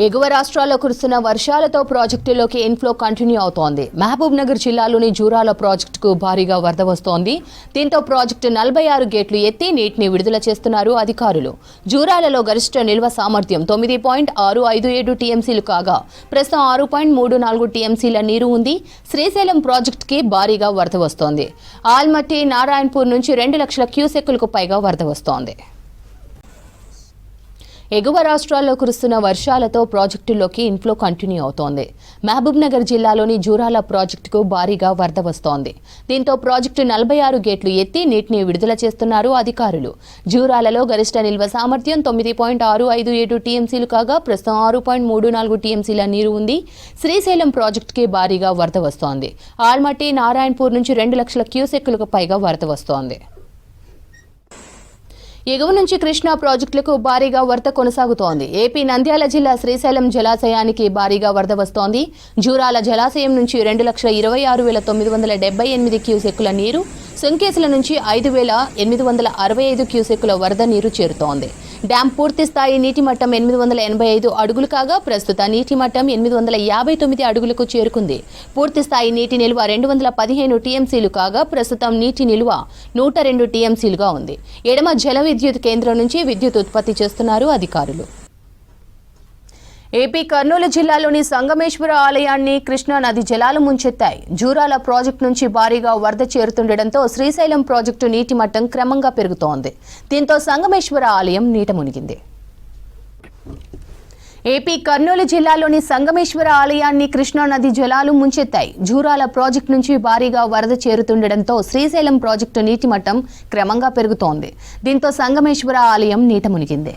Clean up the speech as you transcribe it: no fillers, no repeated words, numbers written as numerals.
ఎగువ రాష్ట్రాల్లో కురుస్తున్న వర్షాలతో ప్రాజెక్టులోకి ఇన్ఫ్లో కంటిన్యూ అవుతోంది. మహబూబ్ నగర్ జిల్లాలోని జూరాల ప్రాజెక్టుకు భారీగా వరద వస్తోంది. దీంతో ప్రాజెక్టు 46 గేట్లు ఎత్తి నీటిని విడుదల చేస్తున్నారు అధికారులు. జూరాలలో గరిష్ట నిల్వ సామర్థ్యం 9.657 టీఎంసీలు కాగా ప్రస్తుతం 6.34 టీఎంసీల నీరు ఉంది. శ్రీశైలం ప్రాజెక్టుకి భారీగా వరద వస్తోంది. ఆల్మట్టి, నారాయణపూర్ నుంచి 2 లక్షల క్యూసెక్కులకు పైగా వరద వస్తోంది. ఎగువ రాష్ట్రాల్లో కురుస్తున్న వర్షాలతో ప్రాజెక్టులోకి ఇన్ఫ్లో కంటిన్యూ అవుతోంది. మహబూబ్ నగర్ జిల్లాలోని జూరాల ప్రాజెక్టుకు భారీగా వరద వస్తోంది. దీంతో ప్రాజెక్టు 46 గేట్లు ఎత్తి నీటిని విడుదల చేస్తున్నారు అధికారులు. జూరాలలో గరిష్ట నిల్వ సామర్థ్యం 9.657 టీఎంసీలు కాగా ప్రస్తుతం 6.34 టీఎంసీల నీరు ఉంది. శ్రీశైలం ప్రాజెక్టుకి భారీగా వరద వస్తోంది. ఆల్మట్టి, నారాయణపూర్ నుంచి 2 లక్షల క్యూసెక్కులకు పైగా వరద వస్తోంది. ఎగువ నుంచి కృష్ణా ప్రాజెక్టులకు భారీగా వరద కొనసాగుతోంది. ఏపీ నంద్యాల జిల్లా శ్రీశైలం జలాశయానికి భారీగా వరద వస్తోంది. జూరాల జలాశయం నుంచి 2,26,978 క్యూసెక్కుల నీరు, సుంకేసుల నుంచి 5,865 క్యూసెక్కుల వరద నీరు చేరుతోంది. డ్యాం పూర్తి స్థాయి నీటి మట్టం 885 అడుగులు కాగా ప్రస్తుత నీటి మట్టం 859 అడుగులకు చేరుకుంది. పూర్తి స్థాయి నీటి నిల్వ 215 టీఎంసీలు కాగా ప్రస్తుతం నీటి నిల్వ 102 టీఎంసీలుగా ఉంది. ఎడమ జల విద్యుత్ కేంద్రం నుంచి విద్యుత్ ఉత్పత్తి చేస్తున్నారు అధికారులు. ఏపీ కర్నూలు జిల్లాలోని సంగమేశ్వర ఆలయాన్ని కృష్ణా నది జలాలు ముంచెత్తాయి. జూరాల ప్రాజెక్టు నుంచి భారీగా వరద చేరుతుండటంతో శ్రీశైలం ప్రాజెక్టు నీటి మట్టం క్రమంగా పెరుగుతోంది. దీంతో సంగమేశ్వర ఆలయం నీట మునిగింది. ఏపీ కర్నూలు జిల్లాలోని సంగమేశ్వర ఆలయాన్ని కృష్ణా నది జలాలు ముంచెత్తాయి. జూరాల ప్రాజెక్టు నుంచి భారీగా వరద చేరుతుండటంతో శ్రీశైలం ప్రాజెక్టు నీటి మట్టం క్రమంగా పెరుగుతోంది. దీంతో సంగమేశ్వర ఆలయం నీట మునిగింది.